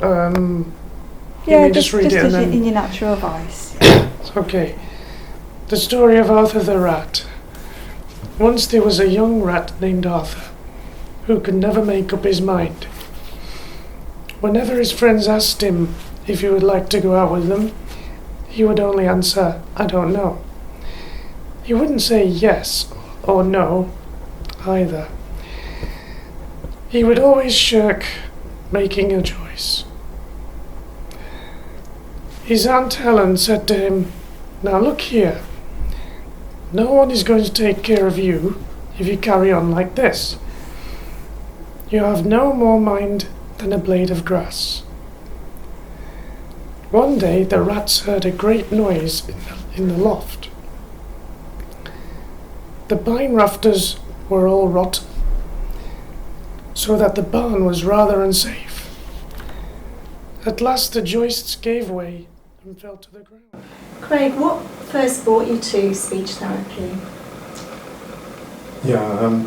Yeah, just read it in your natural voice. Okay. The story of Arthur the Rat. Once there was a young rat named Arthur, who could never make up his mind. Whenever his friends asked him if he would like to go out with them, he would only answer, "I don't know." He wouldn't say yes or no either. He would always shirk making a choice. His Aunt Helen said to him, "Now look here, no one is going to take care of you if you carry on like this. You have no more mind than a blade of grass." One day the rats heard a great noise in the loft. The pine rafters were all rotten, so that the barn was rather unsafe. At last the joists gave way and fell to the ground. Craig, what first brought you to speech therapy? Yeah,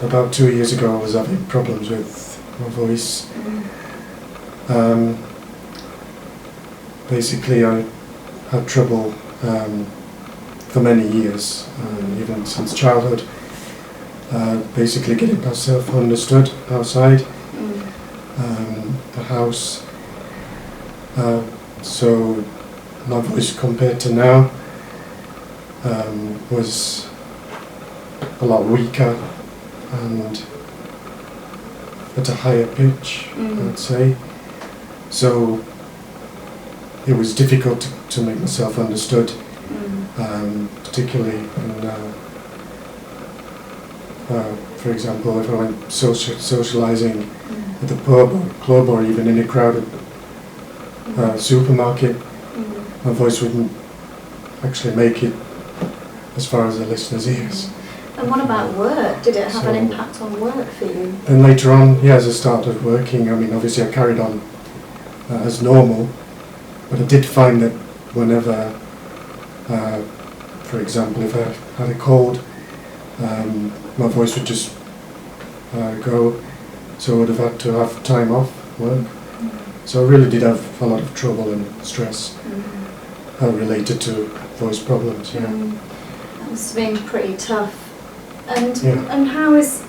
about 2 years ago I was having problems with my voice. Basically I had trouble for many years, even since childhood, basically getting myself understood outside the house. So my voice compared to now was a lot weaker and at a higher pitch, I'd say. So it was difficult to make myself understood, particularly in, for example, if I went socialising at the pub or club or even in a crowded supermarket, my voice wouldn't actually make it as far as the listener's ears. And what about work? Did it have an impact on work for you? Then later on, as I started working, I mean, obviously I carried on as normal, but I did find that whenever, for example, if I had a cold, my voice would just go, so I would have had to have time off work. So I really did have a lot of trouble and stress related to voice problems. That must have been pretty tough. And how is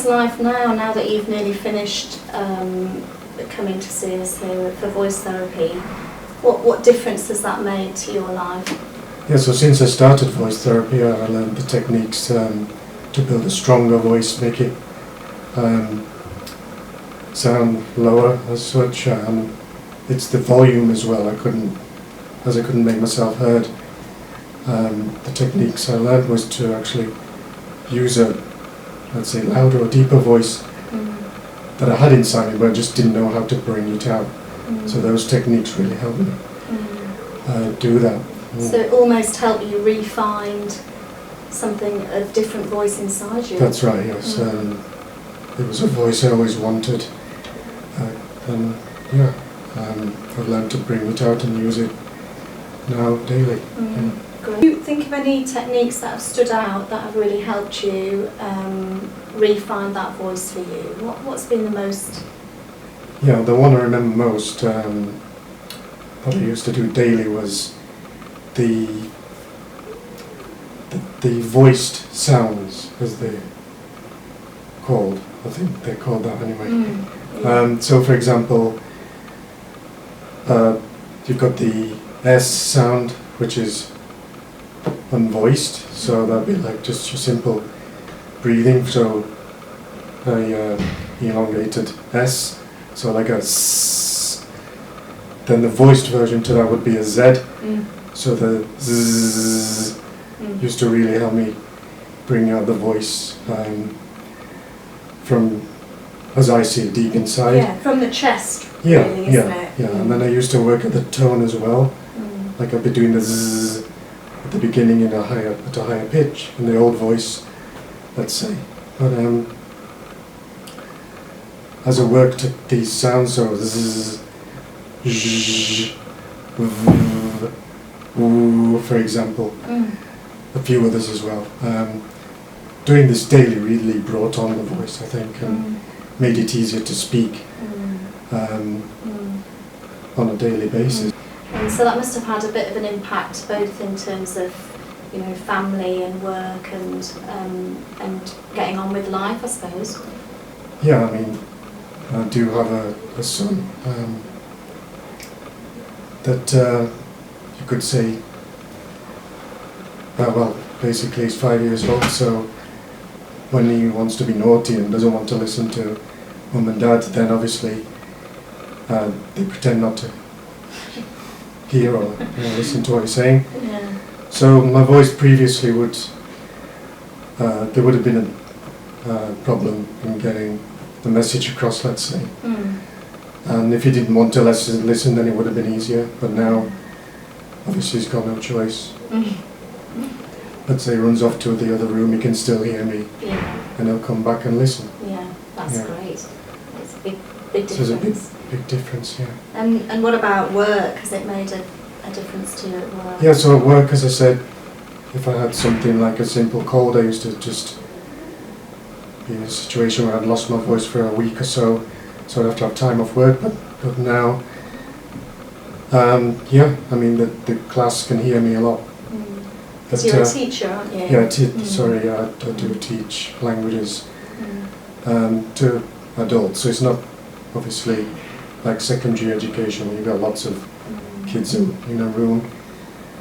life now that you've nearly finished coming to see us here for voice therapy? What difference has that made to your life? Yeah, so since I started voice therapy, I learned the techniques to build a stronger voice, make it sound lower as such. It's the volume as well. I couldn't make myself heard. The techniques I learned was to actually use a, let's say, louder or deeper voice that I had inside me, but I just didn't know how to bring it out. So those techniques really helped me do that. So it almost helped you re-find something, a different voice inside you. That's right, yes. It was a voice I always wanted. And I've learned to bring it out and use it now daily. Great. Do you think of any techniques that have stood out that have really helped you re-find that voice for you? What's been the most? Yeah, the one I remember most that I used to do daily was the voiced sounds, as they're called. I think they're called that anyway. So, for example, you've got the S sound, which is unvoiced, so that'd be like just your simple breathing. So, elongated S, so like a S. Then the voiced version to that would be a Z. So the Z used to really help me bring out the voice from, as I see it, deep inside. Yeah, from the chest, really, isn't it? Yeah, and then I used to work at the tone as well. Like I'd be doing the Z at the beginning at a higher pitch in the old voice, let's say. But as I worked at these sounds, so Z, Z, V, ooh, for example, a few others as well. Doing this daily really brought on the voice, I think, and made it easier to speak. on a daily basis. And so that must have had a bit of an impact, both in terms of, you know, family and work and getting on with life, I suppose. Yeah, I mean, I do have a son that you could say, well, basically he's 5 years old, so when he wants to be naughty and doesn't want to listen to mum and dad, then obviously they pretend not to hear or listen to what you're saying. Yeah. So my voice previously would, there would have been a problem in getting the message across, let's say. And if he didn't want to listen, then it would have been easier. But now, obviously he's got no choice. Let's say he runs off to the other room, he can still hear me. Yeah. And he'll come back and listen. Yeah, that's Yeah. great. It's a big difference. So there's a big difference, yeah. And what about work? Has it made a difference to you at work? Yeah, so at work, as I said, if I had something like a simple cold, I used to just be in a situation where I'd lost my voice for a week or so I'd have to have time off work, but now, yeah, I mean, the class can hear me a lot. But, so you're a teacher, aren't you? Yeah, sorry, I do teach languages to adults, so it's not obviously like secondary education where you've got lots of kids in a room.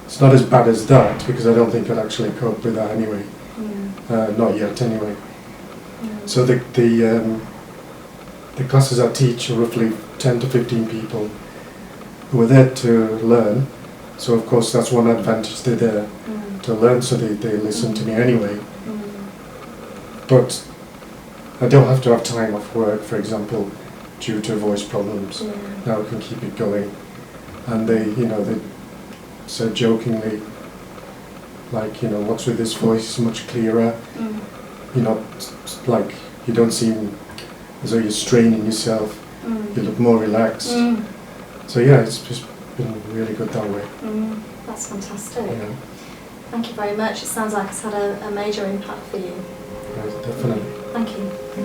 It's not as bad as that, because I don't think I'd actually cope with that anyway. Not yet anyway. So the classes I teach are roughly 10 to 15 people who are there to learn. So of course that's one advantage, they're there to learn, so they listen to me anyway. But I don't have to have time off work, for example, due to voice problems. Now I can keep it going. And they said jokingly, like, what's with this voice, it's much clearer. You're not, like, you don't seem as though you're straining yourself. You look more relaxed. So yeah, it's just been really good that way. That's fantastic. Yeah. Thank you very much. It sounds like it's had a major impact for you. Right, definitely. Thank you.